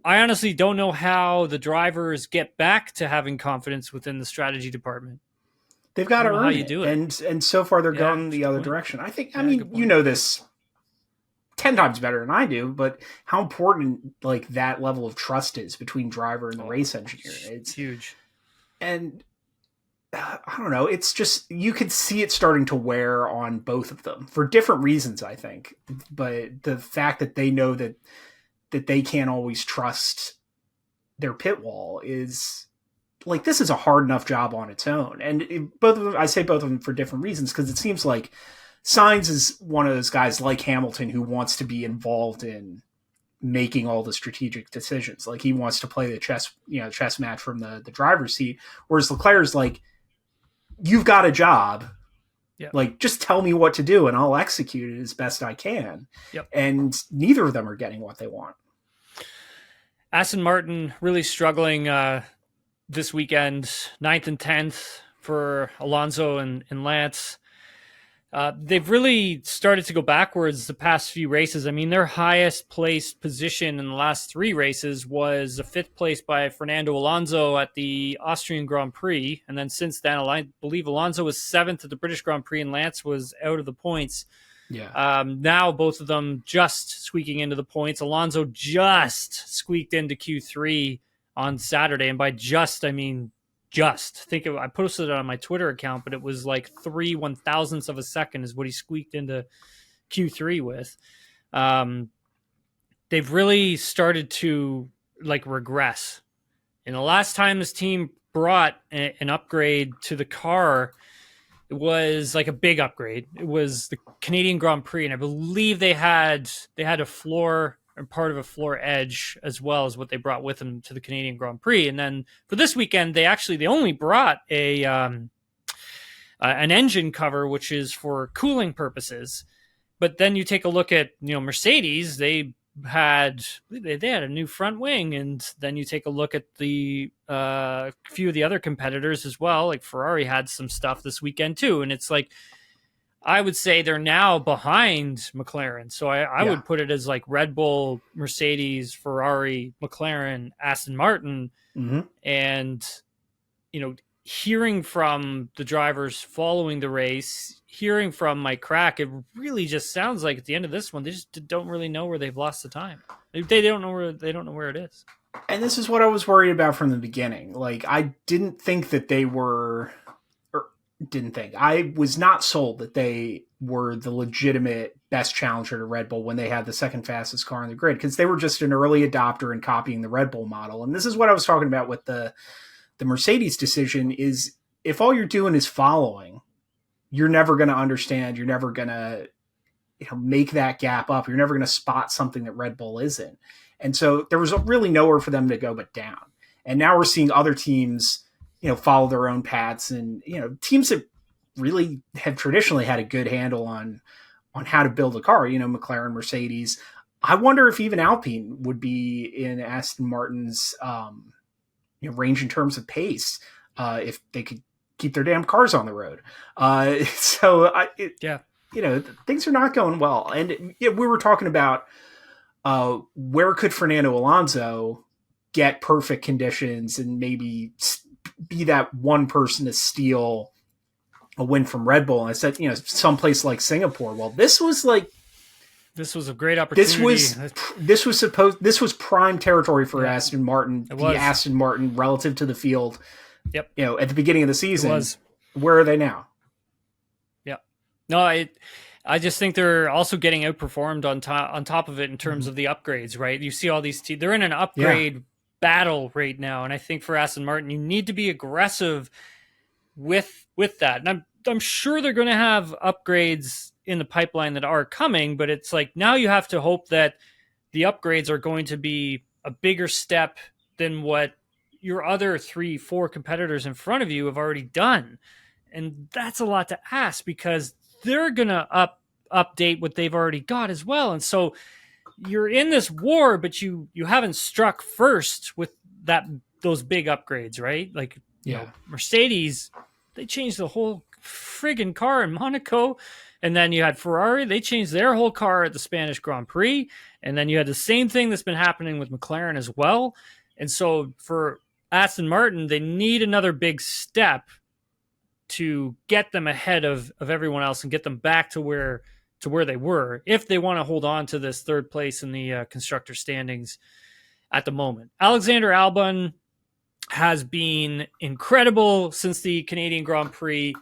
I honestly don't know how the drivers get back to having confidence within the strategy department. They've got to earn how it. You do it. And so far they're going the other direction. I think, this 10 times better than I do, but how important like that level of trust is between driver and the race engineer. It's huge. And I don't know, it's just, you could see it starting to wear on both of them for different reasons, I think. But the fact that they know that that they can't always trust their pit wall is like, this is a hard enough job on its own. And both of them, I say both of them for different reasons, because it seems like Sainz is one of those guys like Hamilton who wants to be involved in making all the strategic decisions. Like, he wants to play the chess match from the driver's seat. Whereas Leclerc's like, you've got a job. Yep. Like, just tell me what to do and I'll execute it as best I can. Yep. And neither of them are getting what they want. Aston Martin really struggling this weekend, 9th and 10th for Alonso and Lance. They've really started to go backwards the past few races. I mean, their highest placed position in the last 3 races was a 5th place by Fernando Alonso at the Austrian Grand Prix. And then since then, I believe Alonso was 7th at the British Grand Prix and Lance was out of the points. Yeah. Now both of them just squeaking into the points. Alonso just squeaked into Q3 on Saturday. And by just, I mean just. I posted it on my Twitter account, but it was like 3 1,000ths of a second is what he squeaked into Q3 with. They've really started to like regress. And the last time this team brought an upgrade to the car, it was like a big upgrade. It was the Canadian Grand Prix, and I believe they had a floor or part of a floor edge as well as what they brought with them to the Canadian Grand Prix. And then for this weekend, they only brought an engine cover, which is for cooling purposes. But then you take a look at Mercedes, they had a new front wing, and then you take a look at the few of the other competitors as well. Like Ferrari had some stuff this weekend too, and it's like, I would say they're now behind McLaren. So I would put it as like Red Bull, Mercedes, Ferrari, McLaren, Aston Martin. Mm-hmm. And, hearing from the drivers following the race, hearing from Mike Crack, it really just sounds like at the end of this one, they just don't really know where they've lost the time. They don't know where it is. And this is what I was worried about from the beginning. Like, I didn't think that they were... I was not sold that they were the legitimate best challenger to Red Bull when they had the second fastest car in the grid, because they were just an early adopter and copying the Red Bull model. And this is what I was talking about with the Mercedes decision, is if all you're doing is following, you're never going to understand. You're never going to make that gap up. You're never going to spot something that Red Bull isn't. And so there was really nowhere for them to go but down. And now we're seeing other teams follow their own paths, and, teams that really have traditionally had a good handle on how to build a car, McLaren, Mercedes. I wonder if even Alpine would be in Aston Martin's, range in terms of pace, if they could keep their damn cars on the road. Things are not going well. And we were talking about, where could Fernando Alonso get perfect conditions and maybe be that one person to steal a win from Red Bull. And I said, someplace like Singapore. Well, this was a great opportunity. This was prime territory for Aston Martin. Aston Martin relative to the field. Yep. At the beginning of the season. Where are they now? Yeah. No, I just think they're also getting outperformed on top of it in terms of the upgrades, right? You see all these teams, they're in an upgrade battle right now, and I think for Aston Martin, you need to be aggressive with that. And I'm sure they're going to have upgrades in the pipeline that are coming, but it's like now you have to hope that the upgrades are going to be a bigger step than what your other 3-4 competitors in front of you have already done. And that's a lot to ask, because they're going to update what they've already got as well. And so you're in this war, but you haven't struck first with those big upgrades, right? Like, Mercedes, they changed the whole friggin' car in Monaco. And then you had Ferrari, they changed their whole car at the Spanish Grand Prix. And then you had the same thing that's been happening with McLaren as well. And so for Aston Martin, they need another big step to get them ahead of everyone else and get them back to where they were, if they want to hold on to this third place in the constructor standings at the moment. Alexander Albon has been incredible since the Canadian Grand Prix,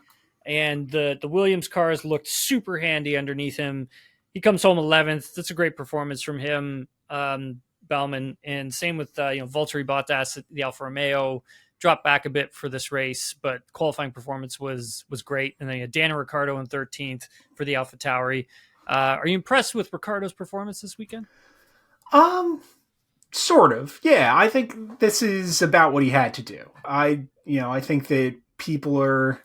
and the Williams cars looked super handy underneath him. He comes home 11th. That's a great performance from him. But Baumann, and same with Valtteri Bottas at the Alfa Romeo. Dropped back a bit for this race, but qualifying performance was great. And then you had Daniel Ricciardo in 13th for the AlphaTauri. Are you impressed with Ricciardo's performance this weekend? Sort of. Yeah, I think this is about what he had to do. I think that people are.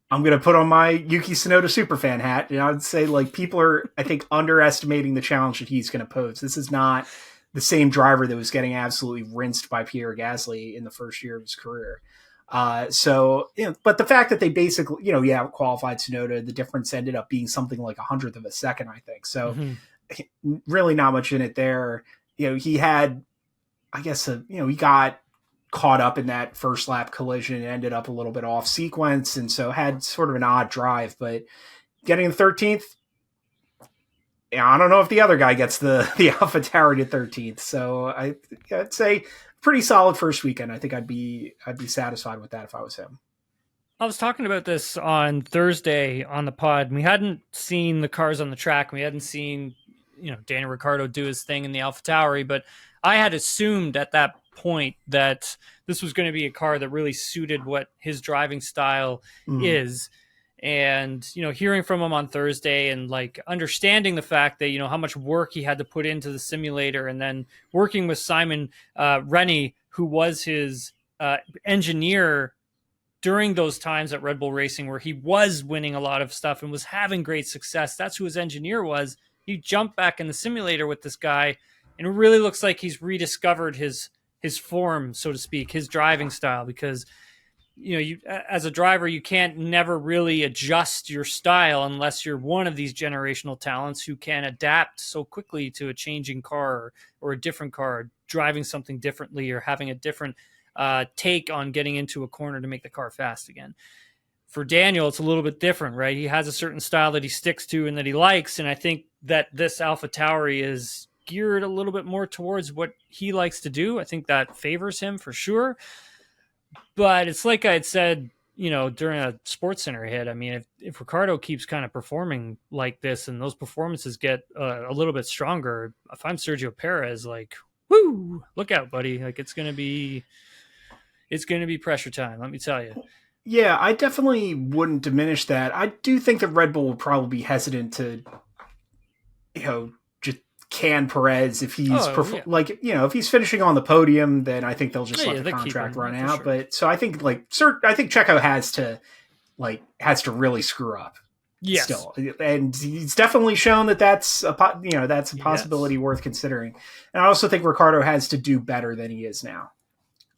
I'm going to put on my Yuki Tsunoda superfan hat, and I'd say people are, I think, underestimating the challenge that he's going to pose. This is not the same driver that was getting absolutely rinsed by Pierre Gasly in the first year of his career. But the fact that they basically, qualified Tsunoda, the difference ended up being something like 100th of a second, I think. So really not much in it there. He had, I guess, he got caught up in that first lap collision and ended up a little bit off sequence. And so had sort of an odd drive, but getting the 13th, I don't know if the other guy gets the AlphaTauri to 13th. So I'd say pretty solid first weekend. I think I'd be satisfied with that if I was him. I was talking about this on Thursday on the pod. We hadn't seen the cars on the track. We hadn't seen, Daniel Ricciardo do his thing in the AlphaTauri, but I had assumed at that point that this was going to be a car that really suited what his driving style is. And, hearing from him on Thursday and understanding the fact that, how much work he had to put into the simulator, and then working with Simon Rennie, who was his engineer during those times at Red Bull Racing where he was winning a lot of stuff and was having great success. That's who his engineer was. You jump back in the simulator with this guy, and it really looks like he's rediscovered his form, so to speak, his driving style, because you as a driver, you can't never really adjust your style unless you're one of these generational talents who can adapt so quickly to a changing car or a different car, driving something differently or having a different take on getting into a corner to make the car fast again. For Daniel, it's a little bit different, right? He has a certain style that he sticks to and that he likes, and I think that this AlphaTauri is geared a little bit more towards what he likes to do. I think that favors him for sure. But it's like I had said, during a Sports Center hit. I mean, if Ricciardo keeps kind of performing like this and those performances get a little bit stronger, if I'm Sergio Perez, woo, look out, buddy. It's going to be pressure time. Let me tell you. Yeah, I definitely wouldn't diminish that. I do think that Red Bull will probably be hesitant to, just can Perez if he's if he's finishing on the podium, then I think they'll just let the contract run out. Sure. But so I think I think Checo has to really screw up. Yes. Still, and he's definitely shown that's a possibility worth considering. And I also think Ricciardo has to do better than he is now.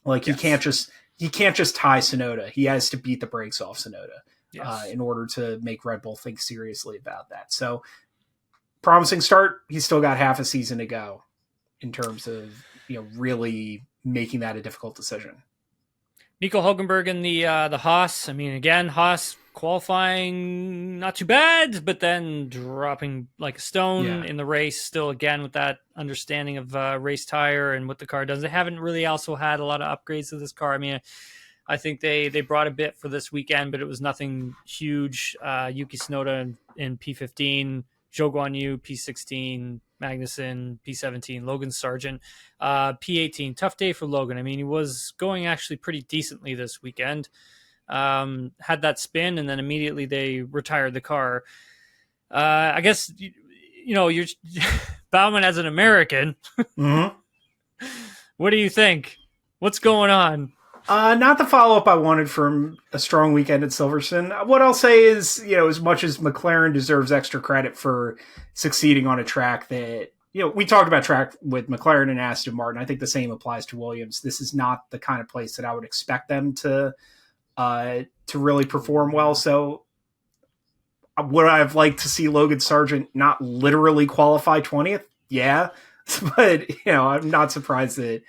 He can't just tie Tsunoda. He has to beat the brakes off Tsunoda in order to make Red Bull think seriously about that. So promising start. He's still got half a season to go in terms of really making that a difficult decision. Nico Hulkenberg in the Haas. I mean, again, Haas qualifying not too bad, but then dropping like a stone in the race. Still, again, with that understanding of race tire and what the car does. They haven't really also had a lot of upgrades to this car. I mean, I think they brought a bit for this weekend, but it was nothing huge. Yuki Tsunoda in P15, Zhou Guanyu P16, Magnussen P17, Logan Sargent P18. Tough day for Logan. I mean, he was going actually pretty decently this weekend. Had that spin, and then immediately they retired the car. I guess you're Baumann as an American. Mm-hmm. What do you think? What's going on? Not the follow-up I wanted from a strong weekend at Silverstone. What I'll say is, as much as McLaren deserves extra credit for succeeding on a track that, we talked about track with McLaren and Aston Martin. I think the same applies to Williams. This is not the kind of place that I would expect them to really perform well. So would I have liked to see Logan Sargent not literally qualify 20th? Yeah. But, I'm not surprised that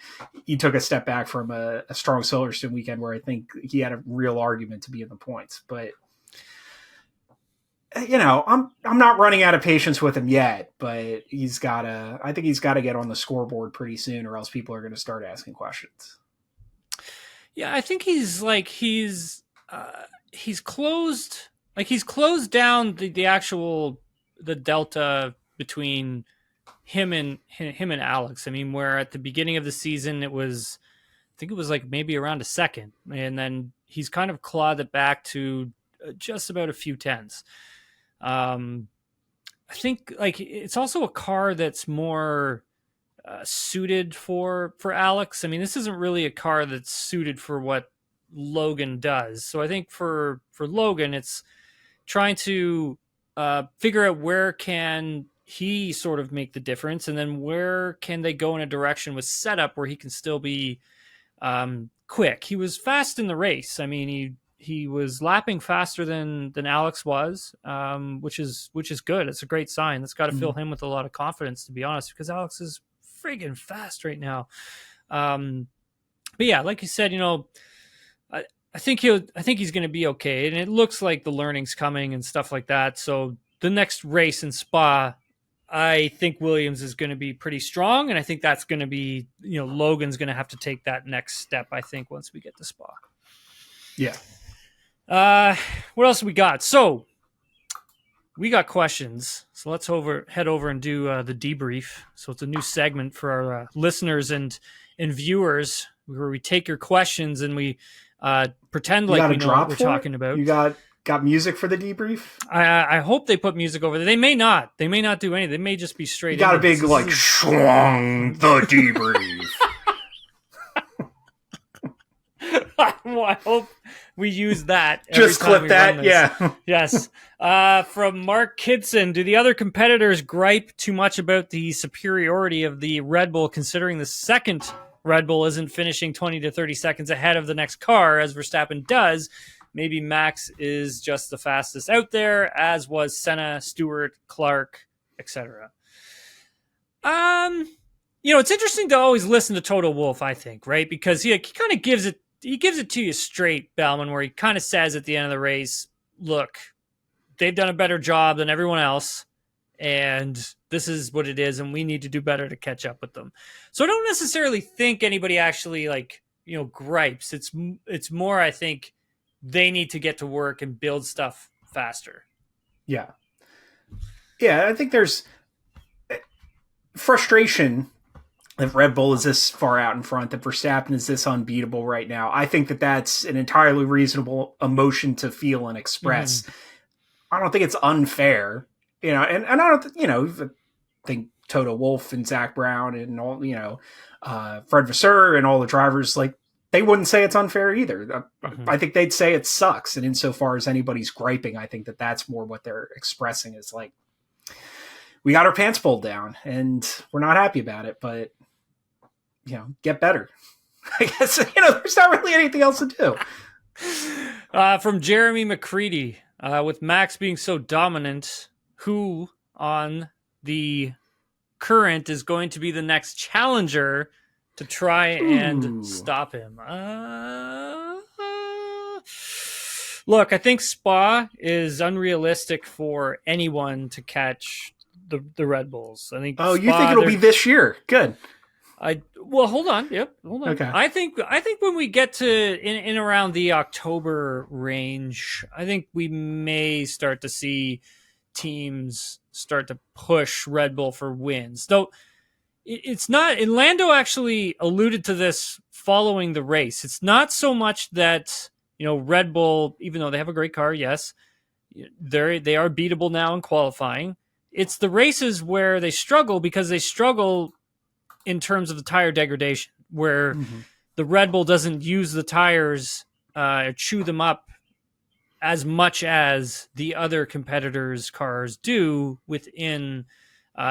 he took a step back from a strong Silverstone weekend where I think he had a real argument to be in the points. But, I'm not running out of patience with him yet, but I think he's got to get on the scoreboard pretty soon, or else people are going to start asking questions. Yeah, I think he's closed down the delta between him and Alex. I mean, where at the beginning of the season I think it was like maybe around a second, and then he's kind of clawed it back to just about a few tenths. I think like it's also a car that's more suited for Alex. I mean, this isn't really a car that's suited for what Logan does. So I think for Logan, it's trying to figure out where can he sort of make the difference, and then where can they go in a direction with setup where he can still be quick. He was fast in the race. I mean, he was lapping faster than Alex was, which is good. It's a great sign. That's got to fill him with a lot of confidence, to be honest, because Alex is friggin' fast right now. But yeah, like you said, I think he's going to be okay, and it looks like the learning's coming and stuff like that. So the next race in Spa, I think Williams is going to be pretty strong, and I think that's going to be, Logan's going to have to take that next step, I think, once we get to Spa. Yeah. What else we got? So we got questions. So let's head over and do the debrief. So it's a new segment for our listeners and viewers where we take your questions and we pretend like we know what we're talking about. You got music for the debrief? I hope they put music over there. They may not. They may not do anything. They may just be straight. You got a big schwung the debrief. I hope we use that. Just clip that, yeah. Yes. From Mark Kidson, do the other competitors gripe too much about the superiority of the Red Bull, considering the second Red Bull isn't finishing 20 to 30 seconds ahead of the next car, as Verstappen does? Maybe Max is just the fastest out there, as was Senna, Stewart, Clark, etc. It's interesting to always listen to Toto Wolff, I think, right? Because he kind of gives it to you straight, Baumann, where he kind of says at the end of the race, look, they've done a better job than everyone else, and this is what it is, and we need to do better to catch up with them. So I don't necessarily think anybody actually gripes. It's more, I think, they need to get to work and build stuff faster. Yeah. Yeah, I think there's frustration that Red Bull is this far out in front, that Verstappen is this unbeatable right now. I think that that's an entirely reasonable emotion to feel and express. I don't think it's unfair, and I don't, think Toto Wolff and Zach Brown and all, Fred Vasseur and all the drivers, they wouldn't say it's unfair either. I think they'd say it sucks. And insofar as anybody's griping, I think that that's more what they're expressing is like, we got our pants pulled down and we're not happy about it, but get better. I guess, there's not really anything else to do. From Jeremy McCready, with Max being so dominant, who on the current is going to be the next challenger to try and stop him? Look, I think Spa is unrealistic for anyone to catch the Red Bulls. I think. Oh, you think it'll be this year? Good. Hold on. Yep. Hold on. Okay. I think when we get to in around the October range, I think we may start to see teams start to push Red Bull for wins. Though it's not, and Lando actually alluded to this following the race. It's not so much that, Red Bull, even though they have a great car, yes, they are beatable now in qualifying. It's the races where they struggle because they struggle in terms of the tire degradation, where the Red Bull doesn't use the tires, chew them up as much as the other competitors' cars do within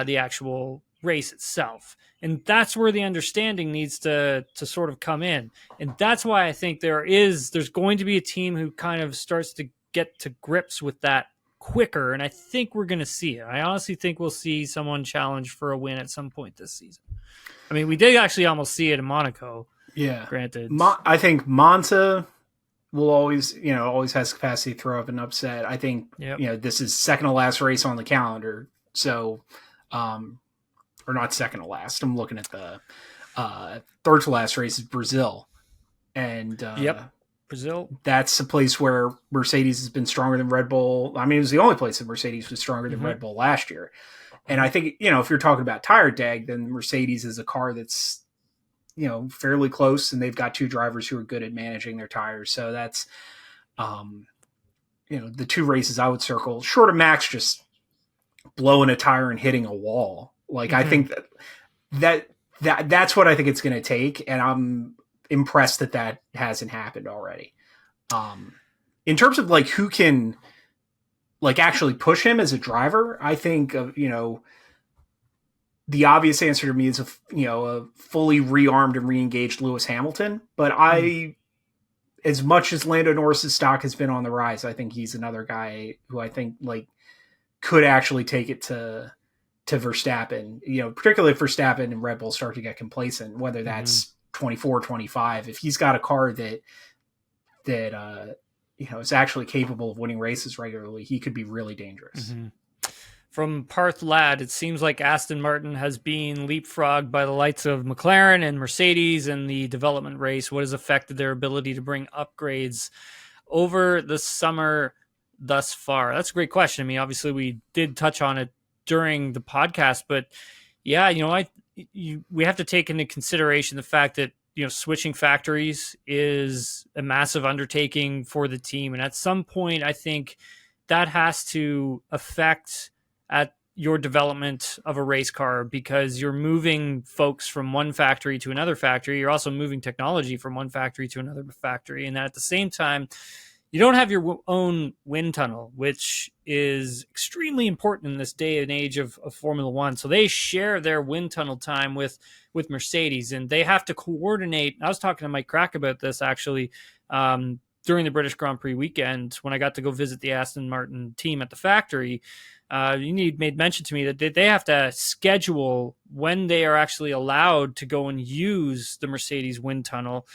the actual race itself. And that's where the understanding needs to sort of come in. And that's why I think there's going to be a team who kind of starts to get to grips with that quicker. And I think we're going to see it. I honestly think we'll see someone challenge for a win at some point this season. I mean, we did actually almost see it in Monaco. Yeah. Granted. I think Monza will always has capacity to throw up an upset. I think, this is second to last race on the calendar. So, or not second to last. I'm looking at the third to last race is Brazil. And Brazil. That's a place where Mercedes has been stronger than Red Bull. I mean, it was the only place that Mercedes was stronger than Red Bull last year. And I think, if you're talking about tire deg, then Mercedes is a car that's, fairly close, and they've got two drivers who are good at managing their tires. So that's, the two races I would circle, short of Max just blowing a tire and hitting a wall. Like, I think that's what I think it's going to take. And I'm impressed that hasn't happened already. In terms of like who can like actually push him as a driver, I think the obvious answer to me is a fully rearmed and reengaged Lewis Hamilton. But as much as Lando Norris's stock has been on the rise, I think he's another guy who I think like could actually take it to Verstappen, particularly if Verstappen and Red Bull start to get complacent, whether that's 24, 25, if he's got a car that is actually capable of winning races regularly, he could be really dangerous. From Parth Ladd, it seems like Aston Martin has been leapfrogged by the likes of McLaren and Mercedes in the development race. What has affected their ability to bring upgrades over the summer thus far? That's a great question. I mean, obviously we did touch on it during the podcast, but yeah, we have to take into consideration the fact that, switching factories is a massive undertaking for the team. And at some point, I think that has to affect at your development of a race car, because you're moving folks from one factory to another factory. You're also moving technology from one factory to another factory. And at the same time, you don't have your own wind tunnel, which is extremely important in this day and age of Formula One. So they share their wind tunnel time with Mercedes, and they have to coordinate. I was talking to Mike Crack about this actually during the British Grand Prix weekend when I got to go visit the Aston Martin team at the factory. Made mention to me that they have to schedule when they are actually allowed to go and use the Mercedes wind tunnel,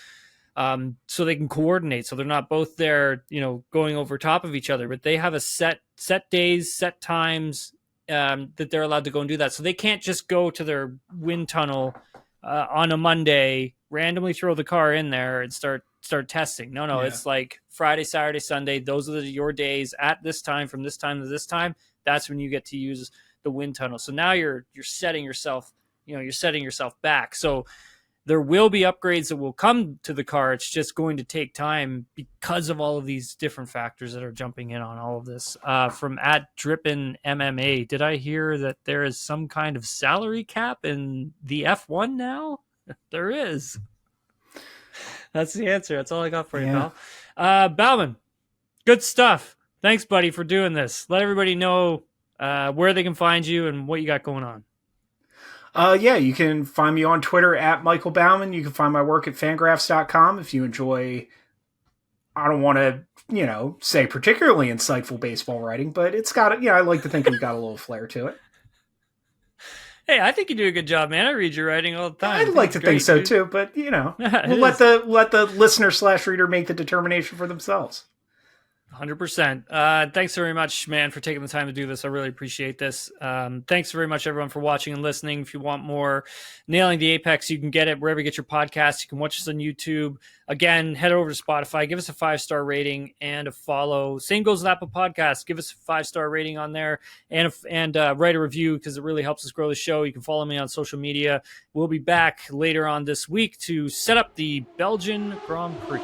so they can coordinate. So they're not both there, going over top of each other, but they have a set days, set times that they're allowed to go and do that. So they can't just go to their wind tunnel on a Monday, randomly throw the car in there and start testing. No, yeah. It's like Friday, Saturday, Sunday. Those are your days at this time, from this time to this time. That's when you get to use the wind tunnel. So now you're setting yourself, you're setting yourself back. So there will be upgrades that will come to the car. It's just going to take time because of all of these different factors that are jumping in on all of this. From @Drippin MMA, did I hear that there is some kind of salary cap in the F1 now? There is. That's the answer. That's all I got for you, pal. Baumann, good stuff. Thanks, buddy, for doing this. Let everybody know where they can find you and what you got going on. You can find me on Twitter @Michael Baumann. You can find my work at FanGraphs.com if you enjoy, I don't want to, say particularly insightful baseball writing, but it's got, I like to think it's got a little flair to it. Hey, I think you do a good job, man. I read your writing all the time. I'd like to think so too, but we'll let the listener/reader make the determination for themselves. 100%. Thanks very much, man, for taking the time to do this. I really appreciate this. Thanks very much, everyone, for watching and listening. If you want more Nailing the Apex, you can get it wherever you get your podcasts. You can watch us on YouTube. Again, head over to Spotify. Give us a 5-star rating and a follow. Same goes with Apple Podcasts. Give us a 5-star rating on there and write a review, because it really helps us grow the show. You can follow me on social media. We'll be back later on this week to set up the Belgian Grand Prix.